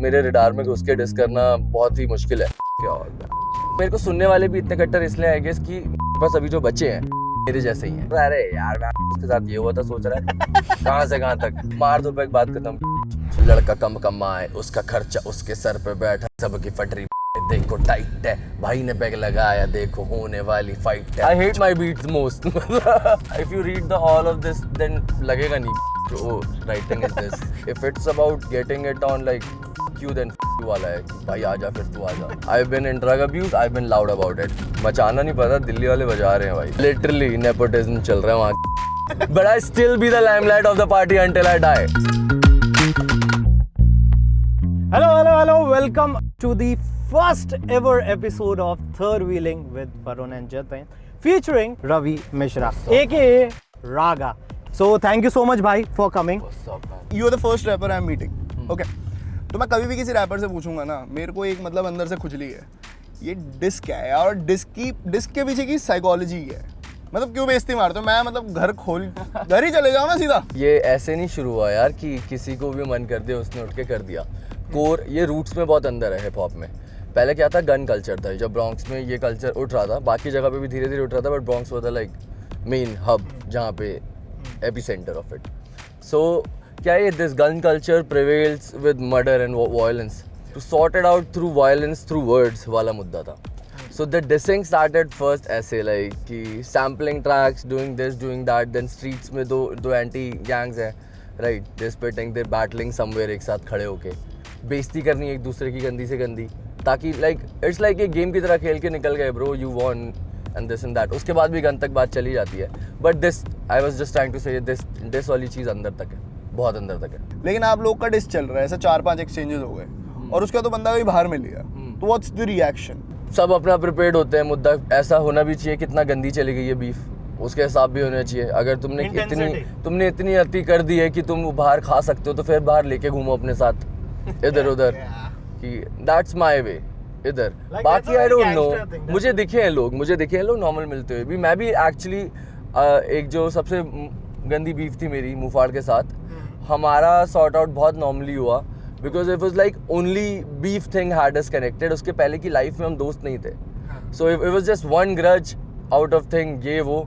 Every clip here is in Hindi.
मेरे रडार में घुस के डिस करना बहुत ही मुश्किल है। क्या होता है, मेरे को सुनने वाले भी इतने कट्टर इसलिए आई गेस कि बस अभी जो बच्चे हैं मेरे जैसे ही हैं। अरे यार मैं उसके साथ ये हुआ था, सोच रहा है कहाँ से कहाँ तक मार दो, पे बात करता हूँ। लड़का कम कमाए, उसका खर्चा उसके सर पे बैठा, सबकी फटरी देखो टाइट है, भाई ने बैग लगाया, देखो होने वाली फाइट है। I hate my beats most. If you read the all of this then लगेगा नहीं oh writing is this. If it's about getting it on like क्यों देन वाला है कि भाई आजा फिर तू आजा। I been in drug abuse, I been loud about it. मचाना नहीं पता, दिल्ली वाले बजा रहे हैं भाई, लिटरली नेपोटिज्म चल रहा है वहाँ। But I still be the limelight of the party until I die. Hello, welcome to the first ever episode of Third Wheeling with Varun and Jatin, featuring Ravi Mishra, aka Raga. So thank you so much bhai for coming. You are the first rapper I am meeting. Okay. तो मैं कभी भी किसी रैपर से पूछूंगा ना, मेरे को एक मतलब अंदर से खुजली है, ये डिस्क क्या है यार, और डिस्क के पीछे की साइकोलॉजी है, मतलब क्यों बेइज्जती मारते हो? मैं मतलब घर ही चले जाओ ना सीधा। ये ऐसे नहीं शुरू हुआ यार कि किसी को भी मन कर दिया उसने उठ के कर दिया। कोर ये रूट्स में बहुत अंदर है हिप हॉप में। पहले क्या था, गन कल्चर था, जब ब्रॉन्क्स में ये कल्चर उठ रहा था, बाकी जगह पे भी धीरे धीरे उठ रहा था, but Bronx was like main hub जहाँ पे एपिसेंटर ऑफ इट। सो क्या है, this gun culture prevails with murder and violence, to sort it out through violence through words वाला मुद्दा था। So the dissing started first ऐसे like कि sampling tracks, doing this, doing that, then streets में दो anti gangs हैं, right? They're spitting, they're battling somewhere एक साथ खड़े होके, बेइज्जती करनी एक दूसरे की गंदी से गंदी, ताकि like it's like एक गेम की तरह खेल के निकल गए bro, you won and this and that। उसके बाद भी गन तक बात चली जाती है, but this I was just trying to say this वाली चीज़ अंदर तक है, बहुत अंदर तक है। लेकिन आप लोग का डिस्क चल रहा है, ऐसे 4-5 एक्सचेंजेस हो गए और उसका तो बंदा भी बाहर मिल गया, तो व्हाट्स द रिएक्शन? सब अपना प्रिपेयर्ड होते हैं, मुद्दा ऐसा होना भी चाहिए, कितना गंदी चली गई है बीफ, उसके हिसाब भी होना चाहिए। अगर तुमने इतनी अति कर दी है कि तुम बाहर खा सकते हो, तो फिर बाहर लेके घूमो अपने साथ इधर उधर कि दैट्स माय वे इधर। बाकी आई डोंट नो, मुझे दिखे हैं लोग नॉर्मल मिलते हुए भी। मैं भी एक्चुअली एक जो सबसे गंदी बीफ थी मेरी मुफाड़ के साथ, हमारा सॉर्ट आउट बहुत नॉर्मली हुआ, because it was like only beef thing had us connected. उसके पहले की लाइफ में हम दोस्त नहीं थे, so it was just one grudge out of thing, ये वो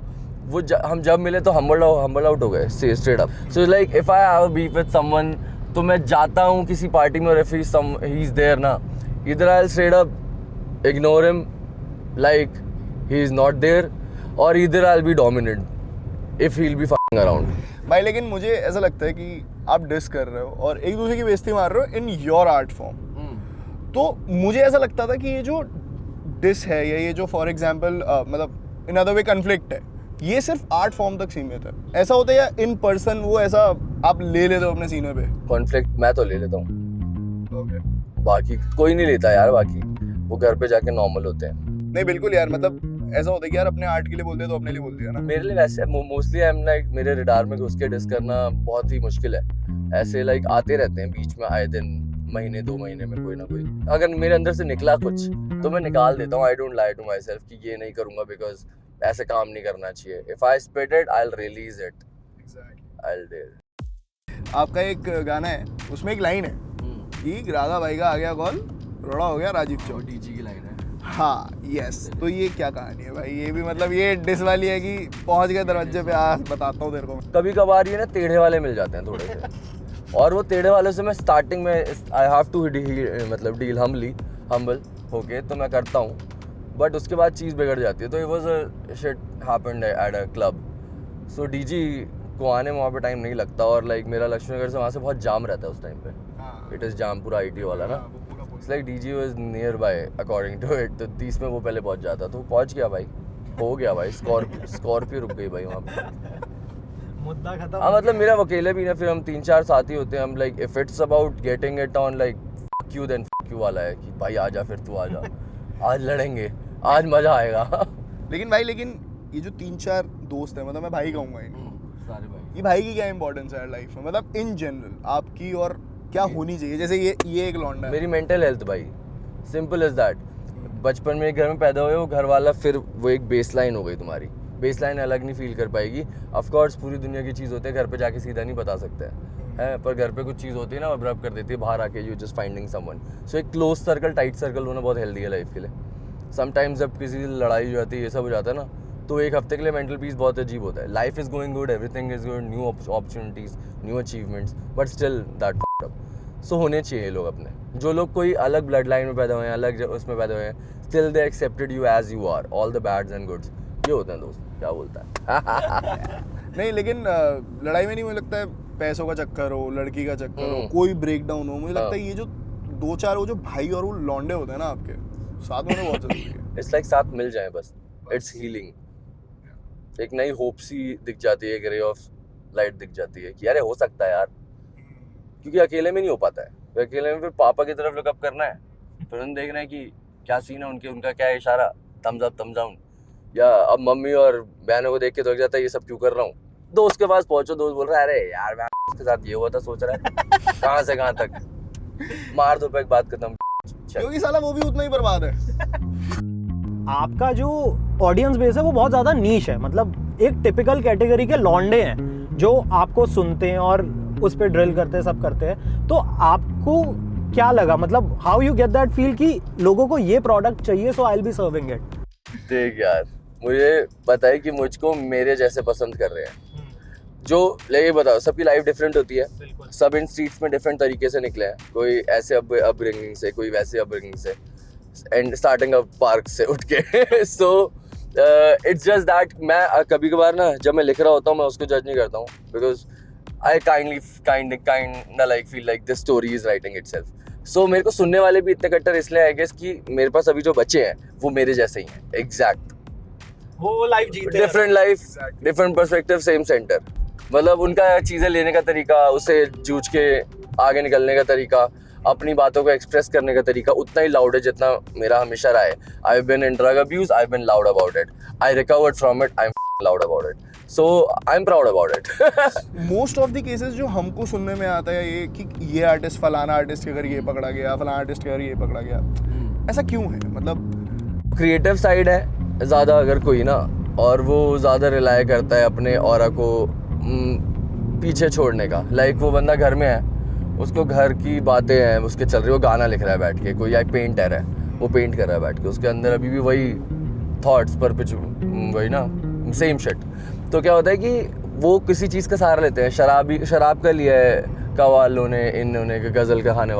हम जब मिले तो हम्बल आउट हो गए straight up. So like if I have a beef with someone, तो मैं जाता हूँ किसी पार्टी में और इफ ही इज देयर ना, इधर I will straight up ignore him like he is not there, और इधर I will be dominant if he will be fucking around. भाई लेकिन मुझे ऐसा लगता है कि आप डिस कर रहे हो और एक दूसरे की बेइज्जती मार रहे हो इन योर आर्ट फॉर्म। तो मुझे ऐसा लगता था कि ये जो डिस है या ये जो फॉर एग्जांपल मतलब इन अदर वे कन्फ्लिक्ट है, ये सिर्फ आर्ट फॉर्म तक सीमित है, ऐसा होता है? या इन पर्सन वो ऐसा आप ले लेते हो अपने सीने पे? कॉन्फ्लिक्ट मैं तो ले लेता हूँ, बाकी कोई नहीं लेता यार, बाकी वो घर पे जाके नॉर्मल होते हैं। नहीं बिल्कुल यार, मतलब ऐसा होता है कि यार अपने आर्ट के लिए बोल दिया तो अपने लिए बोल दिया ना। मेरे लिए वैसे मोस्टली आई एम लाइक, मेरे रडार में घुस के डिस करना बहुत ही मुश्किल है। ऐसे लाइक आते रहते हैं बीच में आए दिन, महीने 2 महीने में कोई ना कोई, अगर मेरे अंदर से निकला कुछ तो मैं निकाल देता हूँ। I don't lie to myself कि ये नहीं करूँगा बिकॉज ऐसे काम नहीं करना चाहिए। If I spit it I will release it, I will dare. आपका एक गाना है, उसमें एक लाइन है कि राधा भाई का आ गया कॉल, रोड़ा हो गया राजीव चौक, डीजी की लाइन है। हाँ यस, तो ये क्या कहानी है भाई? ये भी मतलब ये डिस वाली है कि पहुंच गए दरवाजे पे, आ बताता हूँ तेरे को। कभी कभार ये ना टेढ़े वाले मिल जाते हैं थोड़े से, और वो टेढ़े वाले से मैं स्टार्टिंग में आई हैव टू मतलब डील हम्बल होके तो मैं करता हूँ, बट उसके बाद चीज़ बिगड़ जाती है। तो it was a shit happened at a club, so DG को आने में वहाँ पे टाइम नहीं लगता, और लाइक मेरा लक्ष्मीनगर से वहाँ से बहुत जाम रहता है उस टाइम पे, इट इज़ जाम पूरा IT वाला ना, it's like DG was nearby according to it, तो 30 में वो पहले पहुँच जाता, तो पहुँच गया भाई, हो गया भाई, स्कॉर्पियो रुक गई भाई वहाँ पे, मुद्दा खत्म। हाँ मतलब मेरा अकेले भी ना, फिर हम 3-4 साथी होते हैं, हम like if it's about getting it on like क्यों देन क्यों वाला है कि भाई आजा फिर तू आजा, आज लड़ेंगे, आज मजा आएगा। लेकिन भाई ये जो 3-4 दोस्त हैं, मतलब मैं भाई कहूँगा इनको, सारे भाई, ये भाई की क्या इंपॉर्टेंस है लाइफ में, मतलब इन जनरल आपकी, और क्या होनी चाहिए? जैसे ये एक लौंडा है, मेरी मेंटल हेल्थ भाई, सिंपल इज दैट। बचपन में एक घर में पैदा हुए, वो घर वाला फिर वो एक बेस लाइन हो गई तुम्हारी, बेस लाइन अलग नहीं फील कर पाएगी। ऑफ कोर्स पूरी दुनिया की चीज़ होती है, घर पे जाके सीधा नहीं बता सकते हैं, है, पर घर पे कुछ चीज़ होती है ना, अब्रप्ट कर देती है, बाहर आके यू जस्ट फाइंडिंग समवन। सो एक क्लोज सर्कल, टाइट सर्कल होना बहुत हेल्दी है लाइफ के लिए। समटाइम्स जब किसी लड़ाई हो जाती है, ये सब हो जाता है ना, तो एक हफ्ते के लिए मेंटल पीस बहुत अजीब होता है। Life is going good, everything is good, new opportunities, new achievements, but still that so होने चाहिए लोग अपने, जो लोग कोई अलग ब्लड लाइन में पैदा हुए हैं, अलग उसमें पैदा हुए हैं, still they accepted you as you are, all the bads and goods. ये होते हैं दोस्त, क्या बोलता है। नहीं, लेकिन लड़ाई में नहीं, मुझे लगता है पैसों का चक्कर हो, लड़की का चक्कर हो, कोई ब्रेक डाउन हो, मुझे लगता है ये जो 2-4 वो जो भाई और वो लौंडे होते हैं ना आपके साथ, होने बहुत जरूरी है। इट्स लाइक साथ मिल जाए बस, इट्स हीलिंग। एक नई होप सी दिख जाती है, एक रे ऑफ लाइट दिख जाती है कि अरे हो सकता है यार, क्योंकि अकेले में नहीं हो पाता है। तो अकेले में फिर पापा की तरफ लुकअप करना है, फिर उन्हें देखना है कि क्या सीन है उनका क्या है इशारा, थम्स अप थम्स डाउन, या अब मम्मी और बहनों को देख के तो लग जाता है ये सब क्यों कर रहा हूँ। दोस्त के पास पहुंचो, दोस्त बोल रहा है अरे यार मैं उसके साथ ये हुआ था, सोच रहा है कहाँ से कहाँ तक, मार दो पे एक बात खत्म। क्योंकि साला वो भी उतना ही बर्बाद है। आपका जो ऑडियंस बेस है वो बहुत ज़्यादा नीश है, मतलब एक टिपिकल कैटेगरी के लौंडे हैं जो आपको सुनते हैं और उस पर ड्रिल करते हैं, सब करते हैं। तो आपको क्या लगा, मतलब how you get that feel कि लोगों को ये प्रोडक्ट चाहिए, so I will be serving it? देख यार, मुझे पता है कि मुझको मेरे जैसे पसंद कर रहे हैं, जो ये बताओ सबकी लाइफ डिफरेंट होती है, सब इन स्ट्रीट्स में डिफरेंट तरीके से निकले हैं, कोई ऐसे अपब्रिंगिंग से, कोई वैसे अपब्रिंगिंग से, एंड स्टार्टिंग अप पार्क से उठ के। सो इट्स जस्ट दैट मैं कभी कभार ना जब मैं लिख रहा होता हूँ मैं उसको जज नहीं करता हूँ, because I kind like feel like this story is writing itself. So मेरे को सुनने वाले भी इतने कट्टर इसलिए आई गेस कि मेरे पास अभी जो बच्चे हैं वो मेरे जैसे ही हैं, एग्जैक्ट वो लाइफ जीते, different life, different perspective, same centre. मतलब उनका चीज़ें लेने का तरीका, उसे जूझ के आगे निकलने का तरीका, अपनी बातों को एक्सप्रेस करने का तरीका उतना ही लाउड है जितना मेरा हमेशा रहा है। I have been in drug abuse, I have been loud about it, I recovered from it, I am loud about it, so I am proud about it. Most of the cases जो हमको सुनने में आता है ये कि ये आर्टिस्ट फलाना आर्टिस्ट के घर ये पकड़ा गया, फलाना आर्टिस्ट के घर ये पकड़ा गया, ऐसा क्यों है? मतलब क्रिएटिव साइड है ज़्यादा अगर कोई ना, और वो ज़्यादा रिलाय करता है अपने ऑरा को पीछे छोड़ने का। लाइक वो बंदा घर में है, उसको घर की बातें हैं उसके चल रही, वो गाना लिख रहा है बैठ के, कोई एक पेंटर है वो पेंट कर रहा है बैठ के, उसके अंदर अभी भी वही थॉट्स पर पिच वही ना सेम शिट। तो क्या होता है कि वो किसी चीज़ का सहारा लेते हैं, शराब का लिया है कवालों ने, इन्होंने गज़ल का गाने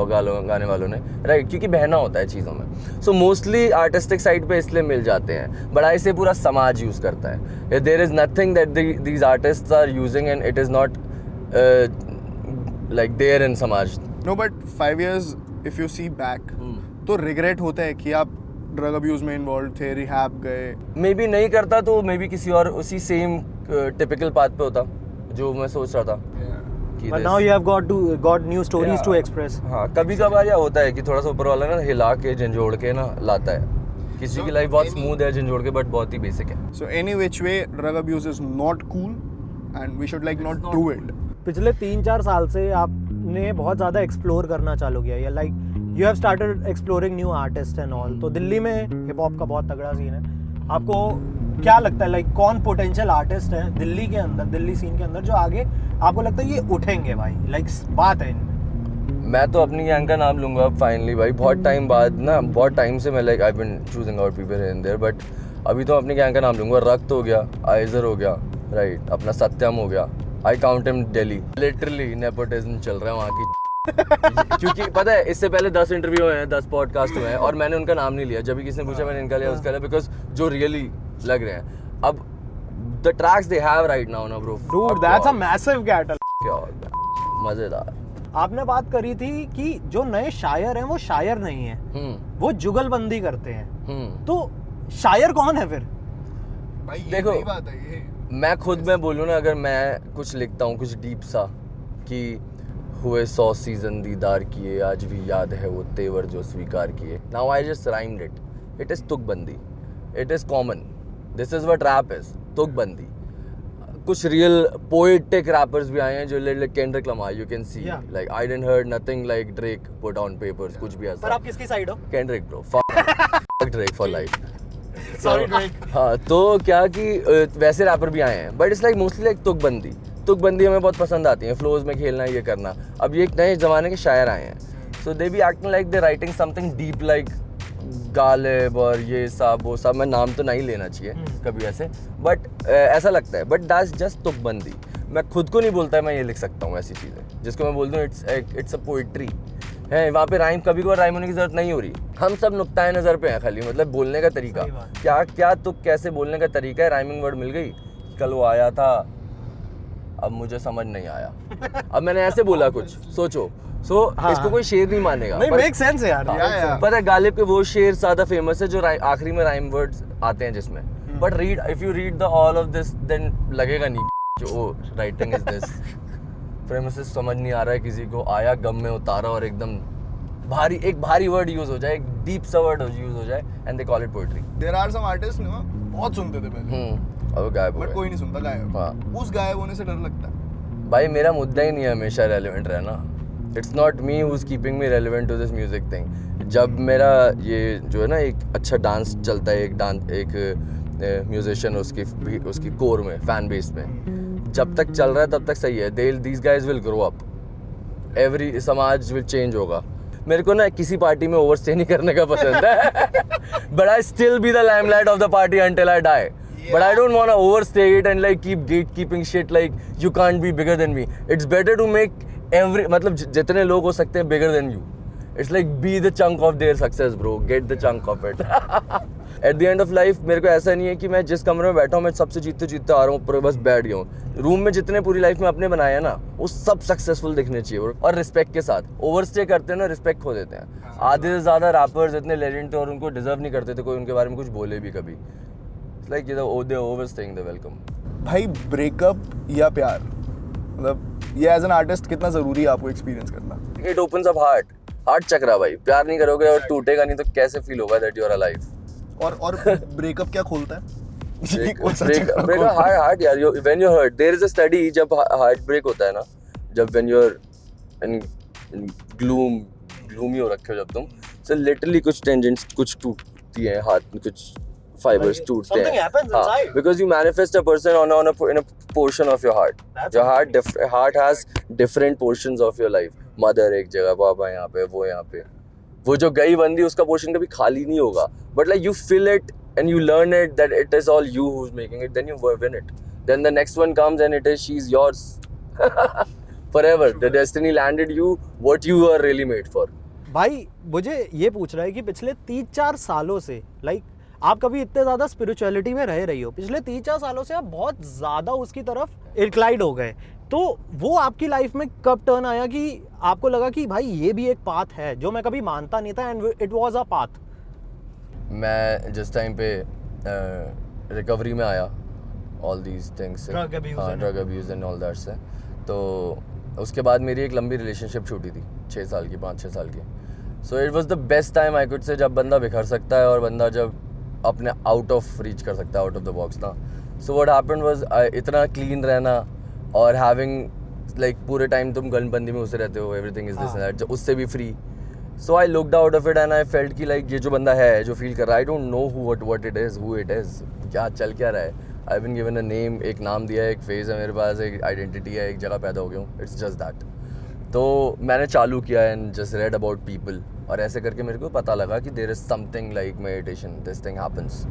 वालों ने, राइट, क्योंकि बहना होता है चीज़ों में। सो मोस्टली आर्टिस्टिक साइड पे इसलिए मिल जाते हैं, बट इसे पूरा समाज यूज़ करता है। There is nothing that these artists are using and it is not like there in समाज। No, but 5 years if you see back तो रिग्रेट होता है कि आप ड्रग अब्यूज में इन्वॉल्व थे, रिहैब गए। मे बी नहीं करता तो मे बी किसी और उसी सेम टिपिकल पाथ पे होता जो मैं सोच रहा था। But now you have got new stories to express. हाँ, कभी कभार या होता है कि थोड़ा सा ऊपर वाला ना हिला के झंझोड़ के ना लाता है। किसी की लाइफ बहुत स्मूथ है झंझोड़ के, बट बहुत ही बेसिक है। So any which way drug abuse is not cool and we should like not do it. पिछले 3-4 साल से आपने बहुत ज़्यादा एक्सप्लोर करना चालू किया, या like you have started exploring new artist and all. तो दिल्ली में हिप हॉप का बहुत तगड़ा सीन है, आपको क्या लगता है लाइक कौन पोटेंशियल आर्टिस्ट है दिल्ली के अंदर, दिल्ली सीन के अंदर, जो आगे आपको लगता है ये उठेंगे भाई, लाइक बात है इनमें? मैं तो अपनी गैंग का नाम लूंगा अब फाइनली भाई, बहुत टाइम बाद ना, बहुत टाइम से मैं like I been choosing out people here and there, but अभी तो अपनी गैंग का नाम लूंगा। रक्त हो गया, आइजर हो गया, राइट, अपना सत्यम हो गया, I count him Delhi. Literally nepotism चल रहा है वहाँ की। क्योंकि पता है इससे पहले 10 इंटरव्यू हुए हैं, 10 पॉडकास्ट हुए हैं और मैंने उनका नाम नहीं लिया। जब भी किसी ने पूछा मैंने इनका लिया, उसका लिया, बिकॉज जो रियली लग रहे हैं। अब the tracks they have right now ना bro, dude that's a massive cattle. क्या मजेदार। आपने बात करी थी कि जो नए शायर हैं वो शायर नहीं है, वो जुगलबंदी करते हैं। तो शायर कौन है फिर? भाई ये देखो, नई बात है ये। मैं खुद में बोलूँ ना, अगर मैं कुछ लिखता हूँ कुछ डीप सा कि हुए 100 सीजन दीदार किए, आज भी याद है वो तेवर जो स्वीकार किए, now I just rhymed it, it is तुकबंदी, it is common, this is what rap is, तुकबंदी। कुछ रियल पोएटिक रैपर्स भी आए हैं जो like Kendrick Lamar, you can see, like I didn't heard nothing like Drake put on papers, कुछ भी ऐसा। पर आप किसकी साइड हो? Kendrick bro, fuck Drake for life. Sorry Drake. हाँ, तो क्या कि वैसे रैपर भी आए हैं, but it's like mostly like तुकबंदी। तुकबंदी हमें बहुत पसंद आती है, फ्लोज में खेलना, ये करना। अब ये एक नए ज़माने के शायर आए हैं, so they be acting like they writing something deep like Ghalib और ये सब वो सब। मैं नाम तो नहीं लेना चाहिए कभी ऐसे, बट ऐसा लगता है। बट दैट्स जस्ट तुकबंदी। मैं खुद को नहीं बोलता मैं ये लिख सकता हूँ ऐसी चीज़ें जिसको मैं बोल दूँ इट्स अ पोइट्री है। वहाँ पे राइम, कभी कोई राइम होने की जरूरत नहीं हो रही। हम सब नुक्ताए नज़र पे हैं खाली, मतलब बोलने का तरीका क्या क्या तो कैसे बोलने का तरीका है। राइमिंग वर्ड मिल गई, कल वो आया था, अब मुझे समझ नहीं आया, अब मैंने ऐसे बोला कुछ, सोचो। इसको कोई शेर नहीं मानेगा। नहीं, मेक सेंस है यार। पता है गालिब के वो शेर ज्यादा फेमस है जो आखिरी में राइम वर्ड्स आते हैं जिसमें, but read if you read the all of this then लगेगा नहीं जो राइटिंग इज दिस। प्रेमिसेस समझ नहीं आ रहा है किसी को, आया गम में उतारा और एकदम एक भारी वर्ड यूज हो जाए, एक डीप सा वर्ड यूज हो जाए and they call it poetry. There are some artist ना बहुत सुनते थे पहले, अब गायब हो बट गए। कोई नहीं सुनता गायब। हाँ। उस गायब होने से डर लगता है। भाई मेरा मुद्दा ही नहीं है हमेशा रेलेवेंट रहना। It's not me who is keeping me relevant to this music thing. जब मेरा ये जो है ना एक अच्छा डांस चलता है, एक म्यूजिशियन उसकी कोर में, फैन बेस में जब तक चल रहा है तब तक सही है। These guys will grow up, every समाज विल चेंज होगा। मेरे को ना किसी पार्टी में ओवरस्टे नहीं करने का पसंद है, but I still be the limelight of the party until I die. But I don't want to overstay it and like keep gatekeeping shit like you can't be bigger than me. It's better to make मतलब जितने लोग हो सकते हैं bigger than you. It's like be the chunk of their success, bro. Get the chunk of it. At the end of life मेरे को ऐसा नहीं है कि मैं जिस कमरे में बैठा हूँ मैं सबसे जीतते आ रहा हूँ, पर बस बैठ गया हूँ। रूम में जितने पूरी लाइफ में अपने बनाए हैं ना, वो सब सक्सेसफुल दिखने चाहिए और रिस्पेक्ट के साथ। ओवरस्टे करते हैं ना, रिस्पेक्ट खो देते हैं। आधे से ज़्यादा रैपर्स इतने लेजेंड थे और उनको डिजर्व नहीं करते थे कोई उनके बारे में कुछ बोले भी कभी। Like they overstaying the welcome. भाई ब्रेकअप या प्यार, मतलब ये एज एन आर्टिस्ट कितना जरूरी है आपको एक्सपीरियंस करना? It opens up हार्ट चक्रा भाई। प्यार नहीं करोगे और टूटेगा नहीं तो कैसे फील होगा that you are alive? और ब्रेकअप क्या खोलता है? break heart यार। When you hurt, there is a study जब हार्ट ब्रेक होता है ना, जब when you're in gloomy हो रखे हो जब तुम, so literally कुछ tangents कुछ टूटती हैं हाथ में, कुछ fibers टूटते हैं। Because you manifest a person in a portion of your heart. Your heart has different portions of your life. Mother एक जगह, पापा यहाँ पे, वो यहाँ पे। वो जो गई बंदी उसका पोर्शन कभी खाली नहीं होगा, but like you feel it and you learn it that it is all you who's making it, then you win it. Then the next one comes and she's yours forever. The destiny landed you what you are really made for. भाई मुझे ये पूछ रहा है कि पिछले 3-4 सालों से आप कभी इतने ज़्यादा स्पिरिचुअलिटी में रही हो, पिछले 3-4 सालों से आप बहुत ज़्यादा उसकी तरफ इंक्लाइंड हो गए, तो वो आपकी लाइफ में कब टर्न आया कि आपको लगा कि भाई ये भी एक पाथ है जो मैं कभी मानता नहीं था and it was a path? मैं जिस टाइम पे रिकवरी में आया all these things, drug abuse and all that से, तो उसके बाद मेरी एक लंबी रिलेशनशिप छूटी थी 5-6 साल की। So it was the best time I could say, जब बंदा बिखर सकता है और बंदा जब अपने आउट ऑफ रीच कर सकता है, आउट ऑफ द बॉक्स ना। सो व्हाट हैपेंड वाज इतना क्लीन रहना और हैविंग लाइक पूरे टाइम तुम गनबंदी में घुसे रहते हो, everything is this and that, उससे भी free. So I looked out of it and I felt कि लाइक ये जो बंदा है जो फील कर रहा है, I don't know what it is, who it is, क्या चल क्या रहा है। I been given a name, एक नाम दिया है, एक फेज है मेरे पास, एक आइडेंटिटी है, एक जगह पैदा हो गया हूँ, इट्स जस्ट दैट। तो मैंने चालू किया and just read about people, और ऐसे करके मेरे को पता लगा कि there is something like meditation, this thing happens.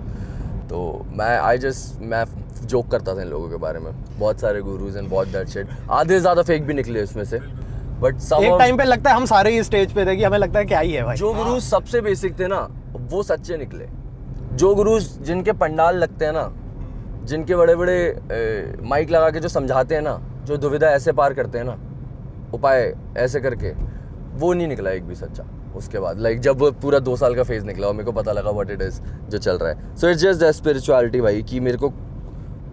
तो मैं जोक करता था इन लोगों के बारे में, बहुत सारे गुरुज एंड बहुत दैट शिट, आधे ज़्यादा फेक भी निकले उसमें से, बट एक टाइम पे लगता है हम सारे ही स्टेज पे थे कि हमें लगता है क्या ही है भाई। जो गुरुज सबसे बेसिक थे ना वो सच्चे निकले। जो गुरुज जिनके पंडाल लगते हैं ना, जिनके बड़े बड़े माइक लगा के जो समझाते हैं ना, जो दुविधा ऐसे पार करते हैं ना, उपाय ऐसे करके, वो नहीं निकला एक भी सच्चा। उसके बाद लाइक जब पूरा 2 साल का फेज निकला और मेरे को पता लगा व्हाट इट इज जो चल रहा है। So it's just the spirituality भाई, कि मेरे को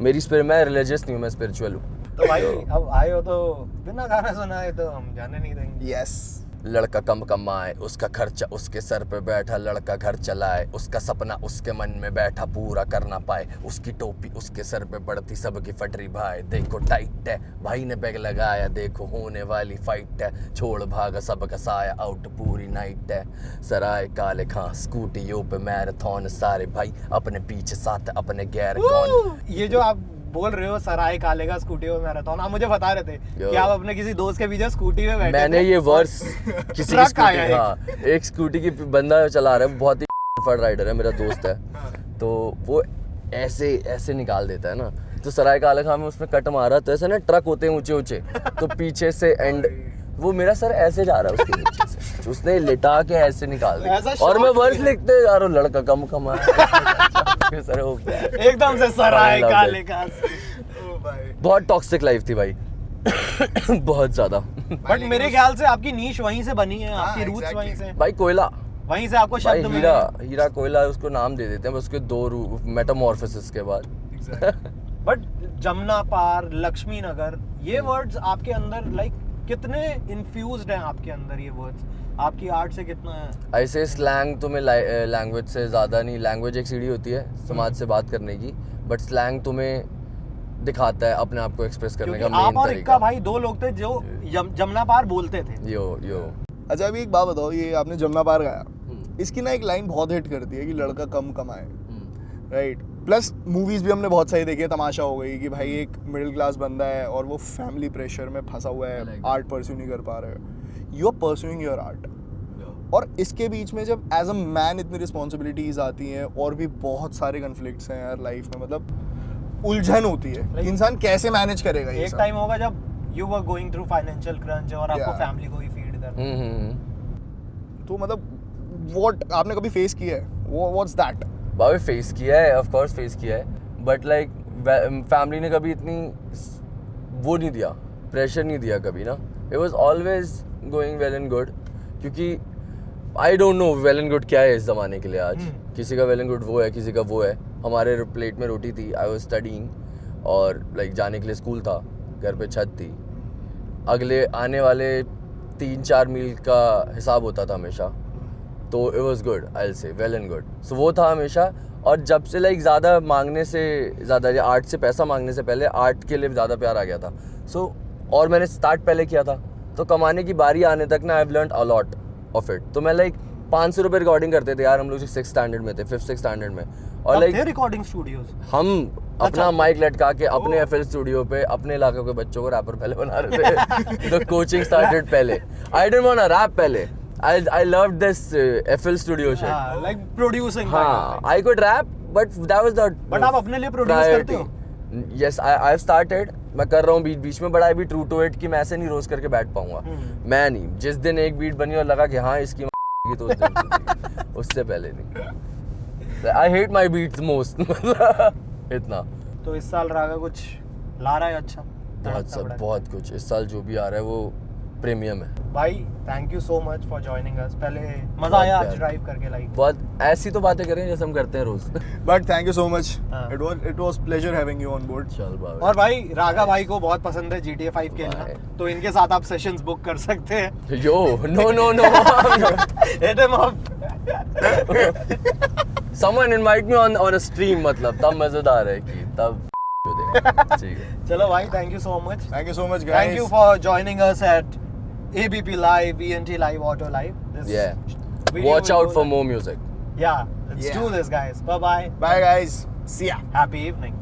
मैं रिलीजियस नहीं हूँ, मैं स्पिरिचुअल हूँ। तो भाई अब आए हो तो बिना गाना सुनाए तो हम जाने नहीं देंगे। यस। लड़का कम कमाए, उसका खर्चा उसके सर पे बैठा, लड़का घर चलाए, उसका सपना उसके मन में बैठा पूरा कर ना पाए, उसकी टोपी उसके सर पे पड़ती सबकी फटरी भाई, देखो टाइट है भाई ने बैग लगाया, देखो होने वाली फाइट है, छोड़ भागा सबका साया, आउट पूरी नाइट है, सराय काले खां स्कूटियों पे मैराथन, सारे भाई अपने पीछे साथ अपने गैर कौन। ये जो आप बोल रहे हो सराय काले का स्कूटी में मैराथन, आप मुझे बता रहे थे Yo. कि आप अपने किसी दोस्त के पीछे स्कूटी में बैठे मैंने थे ये और वर्स किसी की ट्रक आया स्कूटी, हाँ एक स्कूटी की बंदा चला रहा है, बहुत ही फट राइडर है, मेरा दोस्त है, तो वो ऐसे ऐसे निकाल देता है ना, तो सराय काले खान में उसने कट मारा, तो ऐसे ना ट्रक होते हैं ऊंचे ऊंचे, तो पीछे से एंड वो मेरा सर ऐसे जा रहा है उसके नीचे से, उसने लिटा के ऐसे निकाल ऐसा दिया, शौक और मैं वर्स है। लिखते जा रहा हूँ, लड़का कम कमाया सर वो एकदम से सराय I love काले it. का। ओ भाई बहुत टॉक्सिक लाइफ थी भाई बहुत ज्यादा बट मेरे ख्याल से आपकी नीश वहीं से बनी है, हाँ, आपकी रूट्स exactly. वहीं से, भाई कोयला, वहीं से आपको भाई शब्द हीरा मिले। हीरा कोयला उसको नाम दे देते हैं, उसके दो रूप मेटामॉर्फोसिस के बाद बट जमुना पार, लक्ष्मी नगर, ये वर्ड्स आपके अंदर लाइक कितने इन्फ्यूज्ड हैं आपके अंदर, ये वर्ड्स आपकी आर्ट से कितना है? ऐसे स्लैंग तुम्हें लैंग्वेज से ज़्यादा नहीं, लैंग्वेज एक सीढ़ी होती है समाज से बात करने की, बट स्लैंग तुम्हें दिखाता है अपने आप को एक्सप्रेस करने क्योंकि का आप मेन और इक्का तरीका। भाई दो लोग थे जो जमुना पार बोलते थे। यो यो अच्छा अभी एक बात बताओ, ये आपने जमुना पार गाया, इसकी ना एक लाइन बहुत हिट करती है कि लड़का कम कमाए, राइट? प्लस मूवीज भी हमने बहुत सारी देखी है, तमाशा हो गई कि भाई एक मिडिल क्लास बंदा है और वो फैमिली प्रेशर में फंसा हुआ है, आर्ट परस्यू नहीं कर पा रहे हो, you are pursuing your art, और इसके बीच में जब एज अ मैन इतनी रिस्पॉन्सिबिलिटीज आती हैं और भी बहुत सारे कन्फ्लिक्ट्स हैं यार लाइफ में, मतलब उलझन होती है कि इंसान कैसे मैनेज करेगा ये एक सब। टाइम होगा जब you were going through financial crunch और आपको Yeah. फैमिली को ही फीड करना। तो मतलब व्हाट आपने कभी फेस किया है, व्हाट्स दैट? भाई फेस किया है, ऑफ कोर्स फेस किया है, बट लाइक फैमिली ने कभी इतनी वो नहीं दिया, प्रेशर नहीं दिया कभी ना, it was always going well and good, क्योंकि I don't know well and good क्या है इस ज़माने के लिए आज, किसी का वेल एंड गुड वो है, किसी का वो है। हमारे प्लेट में रोटी थी, आई वाज स्टडीइंग, और लाइक जाने के लिए स्कूल था, घर पे छत थी, अगले आने वाले 3-4 मील का हिसाब होता था हमेशा, तो it was good, I will say well and good. So वो था हमेशा, और जब से लाइक ज़्यादा मांगने से ज़्यादा, आर्ट से पैसा मांगने से पहले आर्ट के लिए ज़्यादा प्यार आ गया था। सो और मैंने स्टार्ट पहले किया था, तो कमाने की बारी आने तक ना I have learned a lot of it. तो मैं लाइक 500 रुपये रिकॉर्डिंग करते थे यार, हम लोग 6th स्टैंडर्ड में थे, 5th 6th स्टैंडर्ड में, और लाइक रिकॉर्डिंग स्टूडियोज हम अपना अच्छा। माइक लटका के अपने FL स्टूडियो पे अपने इलाके के बच्चों को रैपर पहले बना रहे थे। द कोचिंग स्टार्टेड पहले, I didn't want to rap पहले, I loved this FL studio shit, like producing. हाँ I could rap, but that was the but आप अपने लिए प्रोड्यूस करते हो? यस आई हैव स्टार्टेड, मैं कर रहा हूँ बीच बीच में, but I be true to it कि मैं ऐसे नहीं रोज करके बैठ पाऊंगा, मैं नहीं, जिस दिन एक बीट बनी और लगा कि हाँ इसकी की तो उस दिन सुनेगी, उससे पहले नहीं। I hate my beats most इतना। तो इस साल रागा कुछ ला रहा है अच्छा? बहुत सब बहुत कुछ इस साल जो भी आ रहा है वो प्रीमियम है भाई। Thank you so much for joining us. पहले मजा आया आज प्यार। ड्राइव करके, लाइक बहुत ऐसी तो बातें करें जैसे हम करते हैं रोज। But thank you so much, हाँ। It was pleasure having you on board. चल बाबा। और भाई रागा भाई को बहुत पसंद है GTA 5 खेलना, भाई। तो इनके साथ आप सेशंस बुक कर सकते हैं। Yo no no no Hit him up. Someone invite me on a stream, मतलब तब मजेदार है कि तब ठीक है। चलो भाई, thank you so much. Thank you so much guys. Thank you for joining us at ABP Live, ENT Live, Auto Live. This Yeah. video Watch will out go for live. more music. Yeah, let's Yeah. do this, guys. Bye bye. Bye guys. See ya. Happy evening.